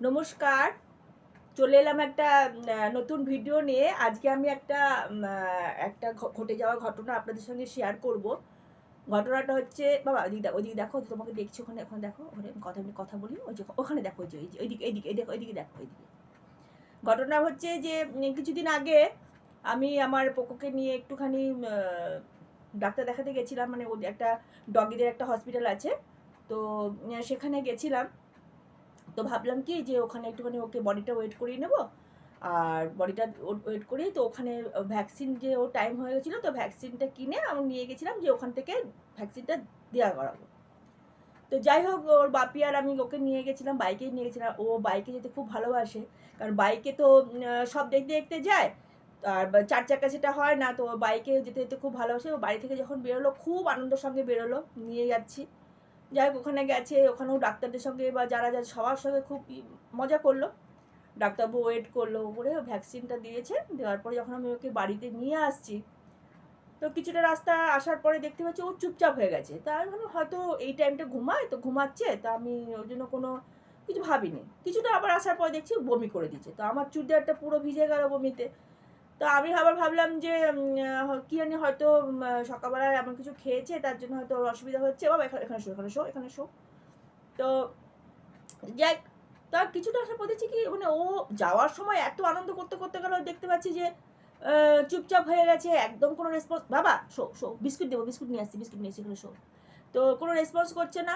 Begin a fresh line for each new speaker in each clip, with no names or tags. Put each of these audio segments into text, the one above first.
নমস্কার। চলে এলাম একটা নতুন ভিডিও নিয়ে। আজকে আমি একটা ঘটে যাওয়া ঘটনা আপনাদের সঙ্গে শেয়ার করব। ঘটনাটা হচ্ছে, বাবা ওইদিকে দেখো, তোমাকে দেখছি ওখানে, ওখানে দেখো, ওখানে আমি কথা বলি, ওই যে ওখানে দেখো, ওই যে এইদিকে এইদিকে এই দেখো, এইদিকে দেখো, এইদিকে। ঘটনা হচ্ছে যে কিছুদিন আগে আমি আমার পোকোকে নিয়ে একটুখানি ডাক্তার দেখাতে গেছিলাম। মানে ওদের একটা ডগিদের একটা হসপিটাল আছে, তো সেখানে গেছিলাম। তো ভাবলাম কি যে ওখানে একটুখানি ওকে বডিটা ওয়েট করিয়ে নেবো। আর বডিটা ওয়েট করিয়ে তো ওখানে ভ্যাকসিন, যে ও টাইম হয়ে গেছিলো, তো ভ্যাকসিনটা কিনে আমি নিয়ে গেছিলাম যে ওখান থেকে ভ্যাকসিনটা দেওয়া করাবো। তো যাই হোক, ওর বাপি আর আমি ওকে নিয়ে গেছিলাম, বাইকেই নিয়ে গেছিলাম। ও বাইকে যেতে খুব ভালোবাসে, কারণ বাইকে তো সব দেখতে দেখতে যায়। আর চার চাকা সেটা হয় না, তো বাইকে যেতে যেতে খুব ভালোবাসে। ও বাড়ি থেকে যখন বেরোলো খুব আনন্দের সঙ্গে বেরোলো, নিয়ে যাচ্ছি। যাই হোক, ওখানে গেছে, ওখানেও ডাক্তারদের সঙ্গে বা যারা যারা সবার সঙ্গে খুব মজা করলো। ডাক্তারবাবু ওয়েট করলো, করে ভ্যাকসিনটা দিয়েছে। দেওয়ার পরে যখন আমি ওকে বাড়িতে নিয়ে আসছি, তো কিছুটা রাস্তা আসার পরে দেখতে পাচ্ছি ও চুপচাপ হয়ে গেছে। তা আমি ভাবলাম হয়তো এই টাইমটা ঘুমায়, তো ঘুমাচ্ছে, তা আমি ওই জন্য কোনো কিছু ভাবিনি। কিছুটা আবার আসার পরে দেখছি বমি করে দিচ্ছে, তো আমার চুড়িদারটা পুরো ভিজে গেল বমিতে। তো আমি আবার ভাবলাম যে কি জানি, হয়তো সকালবেলায় এমন কিছু খেয়েছে, তার জন্য হয়তো ওর অসুবিধা হচ্ছে। বাবা এখানে এখানে শো, এখানে শো, এখানে শো। তো যাই, তার কিছুটা আসার পর দেখছি কি, মানে ও যাওয়ার সময় এত আনন্দ করতে করতে গেল, দেখতে পাচ্ছি যে চুপচাপ হয়ে গেছে, একদম কোনো রেসপন্স। বাবা শো শো, বিস্কুট দেবো, বিস্কুট নিয়ে আসছি, বিস্কুট নিয়ে আসছি, এখানে শো। তো কোনো রেসপন্স করছে না।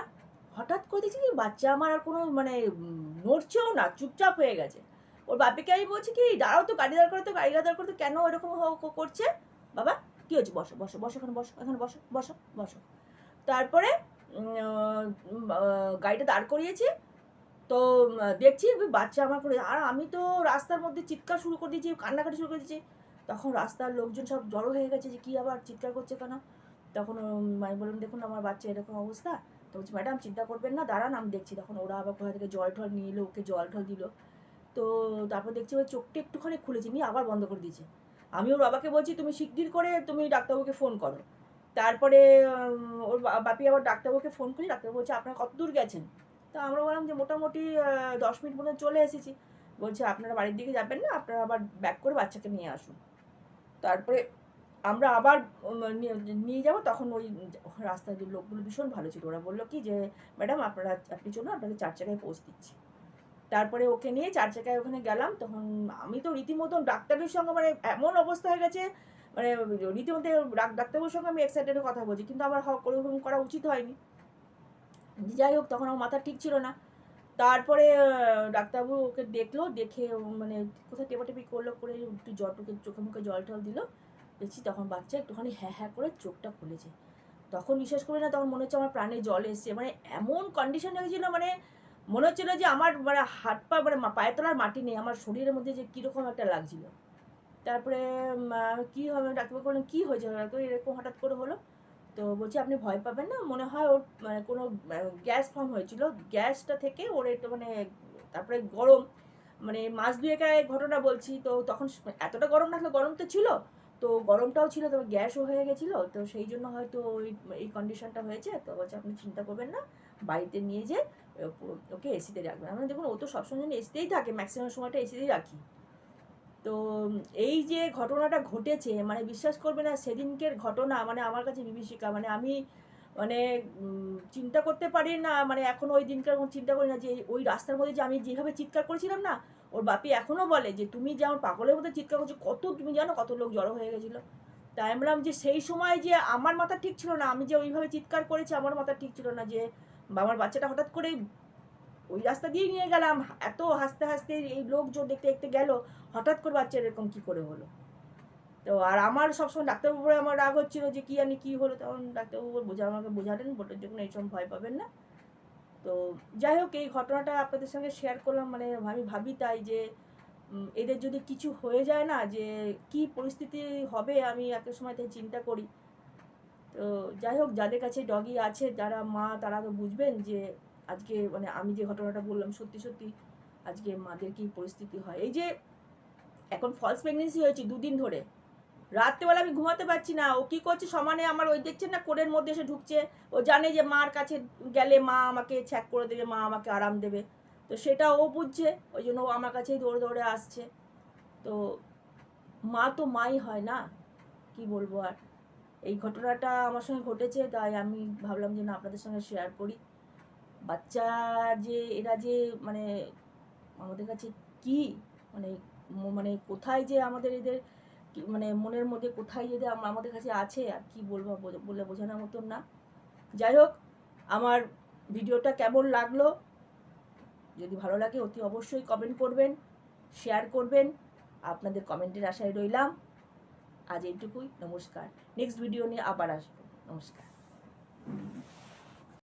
হঠাৎ করে দেখছি কি, বাচ্চা আমার আর কোনো মানে নড়ছেও না, চুপচাপ হয়ে গেছে। ওর বাপিকে আমি বলছি কি, দাঁড়াও তো, গাড়ি দাঁড় করতে, গাড়ি দাঁড় করতে, কেন এরকম করছে। বাবা কি হচ্ছে, বসো বসো বসো, এখানে বসো, এখানে বসো বসো বসো। তারপরে গাড়িটা দাঁড় করিয়েছি। তো দেখছি বাচ্চা আমার করে, আর আমি তো রাস্তার মধ্যে চিৎকার শুরু করে দিয়েছি, কান্নাকাটি শুরু করে দিয়েছি। তখন রাস্তার লোকজন সব জড়ো হয়ে গেছে যে কী আবার চিৎকার করছে কেন। তখন আমি বললাম, দেখুন আমার বাচ্চা এরকম অবস্থা। তো বলছি, ম্যাডাম চিন্তা করবেন না, দাঁড়ান আমি দেখছি। তখন ওরা আবার কোথা থেকে জল ঠল নিয়ে এলো, ওকে জল ঠল দিল। তো তারপর দেখছি ওই চোখটা একটুখানি খুলেছে, নিয়ে আবার বন্ধ করে দিয়েছে। আমি ওর বাবাকে বলছি, তুমি শিগগির করে তুমি ডাক্তারবাবুকে ফোন করো। তারপরে ওর বাপি আবার ডাক্তারবাবুকে ফোন করি, ডাক্তারবাবু বলছে আপনারা কত দূর গেছেন। তো আমরা বললাম যে মোটামুটি 10 মিনিট মতো চলে এসেছি। বলছে আপনারা বাড়ির দিকে যাবেন না, আপনারা আবার ব্যাক করে বাচ্চাকে নিয়ে আসুন। তারপরে আমরা আবার নিয়ে যাবো। তখন ওই রাস্তায় যে লোকগুলো ভীষণ ভালো ছিল, ওরা বললো কি যে ম্যাডাম আপনি চলুন, আপনাকে 4 জায়গায় পৌঁছে দিচ্ছি। তারপরে ওকে নিয়ে 4 জায়গায় ওখানে গেলাম। তখন আমি তো রীতিমতো ডাক্তারের সঙ্গে, মানে এমন অবস্থা হয়ে গেছে, মানে রীতিমতো ডাক্তারবাবুর সঙ্গে আমি এক্সাইটেড কথা বলছি, কিন্তু আমার ওরকম করা উচিত হয়নি। যাই হোক, তখন আমার মাথা ঠিক ছিল না। তারপরে ডাক্তারবাবু ওকে দেখলো, দেখে মানে কোথায় টেপাটেপি করলো, করে একটু চোখে মুখে জল টল দিল। দেখছি তখন বাচ্চা একটুখানি হ্যাঁ হ্যাঁ করে চোখটা খুলেছে। তখন বিশ্বাস করি না, তখন মনে হচ্ছে আমার প্রাণে জল এসছে। মানে এমন কন্ডিশন হয়েছিল, মানে মনে হচ্ছিল যে আমার মানে হাত পা, মানে পায়ের তলার মাটি নেই, আমার শরীরের মধ্যে যে কীরকম একটা লাগছিল। তারপরে কী হবে, ডাক্তারবাবু বললেন কী হয়েছে, তো এরকম হঠাৎ করে হলো। তো বলছি আপনি ভয় পাবেন না, মনে হয় ওর মানে কোনো গ্যাস ফর্ম হয়েছিল, গ্যাসটা থেকে ওর একটু মানে, তারপরে গরম, মানে মাস দুয়েক আগের ঘটনা বলছি। তো তখন এতটা গরম না, গরম তো ছিল, তো গরমটাও ছিল, তবে গ্যাসও হয়ে গেছিলো, তো সেই জন্য হয়তো এই কন্ডিশনটা হয়েছে। তো বলছে আপনি চিন্তা করবেন না, বাড়িতে নিয়ে যেয়ে ওকে এসিতে রাখবেন। আমরা দেখুন, ও তো সবসময় জন্য এসিতেই থাকে, ম্যাক্সিমাম সময়টা এসিতেই রাখি। তো এই যে ঘটনাটা ঘটেছে, মানে বিশ্বাস করবে না, সেদিনকের ঘটনা মানে আমার কাছে বিভীষিকা। মানে আমি মানে চিন্তা করতে পারি না, মানে এখনো ওই দিনকার চিন্তা করি না যে ওই রাস্তার মধ্যে যে আমি যেভাবে চিৎকার করেছিলাম না, ওর বাপি এখনো বলে যে তুমি যেমন পাগলের মধ্যে চিৎকার করছো, কত তুমি জানো কত লোক জড়ো হয়ে গেছিলো। তাই আমি বললাম যে সেই সময় যে আমার মাথা ঠিক ছিল না, আমি যে ওইভাবে চিৎকার করেছি আমার মাথা ঠিক ছিল না, যে আমার বাচ্চাটা হঠাৎ করে ওই রাস্তা দিয়ে নিয়ে গেলাম, এত হাসতে হাসতে এই লোকজন দেখতে দেখতে গেল, হঠাৎ করে বাচ্চার এরকম কী করে হলো। তো আর আমার সবসময় ডাক্তারবাবুর উপরে আমার রাগ হচ্ছিলো যে কী জানি কী হলো। তখন ডাক্তারবাবু আমাকে বোঝালেন, বললেন দেখুন এইসব ভয় পাবেন না। তো যাই হোক, এই ঘটনাটা আপনাদের সঙ্গে শেয়ার করলাম। মানে আমি ভাবি তাই যে এদের যদি কিছু হয়ে যায় না, যে কি পরিস্থিতি হবে, আমি একটা সময় তাই চিন্তা করি। তো যাই হোক, যাদের কাছে ডগি আছে, যারা মা, তারা তো বুঝবেন যে আজকে মানে আমি যে ঘটনাটা বললাম, সত্যি সত্যি আজকে মাদের কী পরিস্থিতি হয়। এই যে এখন ফলস প্রেগনেন্সি হয়েছে 2 দিন ধরে, রাত্রেবেলা আমি ঘুমাতে পারছি না। ও কী করছে, সমানে আমার ওই দেখছেন না কোলের মধ্যে এসে ঢুকছে। ও জানে যে মার কাছে গেলে মা আমাকে ছ্যাক করে দেবে, মা আমাকে আরাম দেবে। তো তো সেটা ও বুঝছে, ওই জন্য ও আমার কাছেই দৌড়ে দৌড়ে আসছে। তো মা তো মাই হয় না, কি বলবো আর। এই ঘটনাটা আমার সঙ্গে ঘটেছে, তাই আমি ভাবলাম যে না আপনাদের সঙ্গে শেয়ার করি। বাচ্চা যে এরা যে মানে আমাদের কাছে কি মানে মানে কোথায় যে আমাদের এদের মানে মনের মধ্যে কোথায় যে আমাদের কাছে আছে, আর কি বলবো বলে বোঝানোর মতন না। যাই হোক, আমার ভিডিওটা কেমন লাগলো, যদি ভালো লাগে অতি অবশ্যই কমেন্ট করবেন, শেয়ার করবেন। আপনাদের কমেন্টের আশায় রইলাম। আজ এইটুকুই, নমস্কার। নেক্সট ভিডিও নিয়ে আবার আসবো। নমস্কার।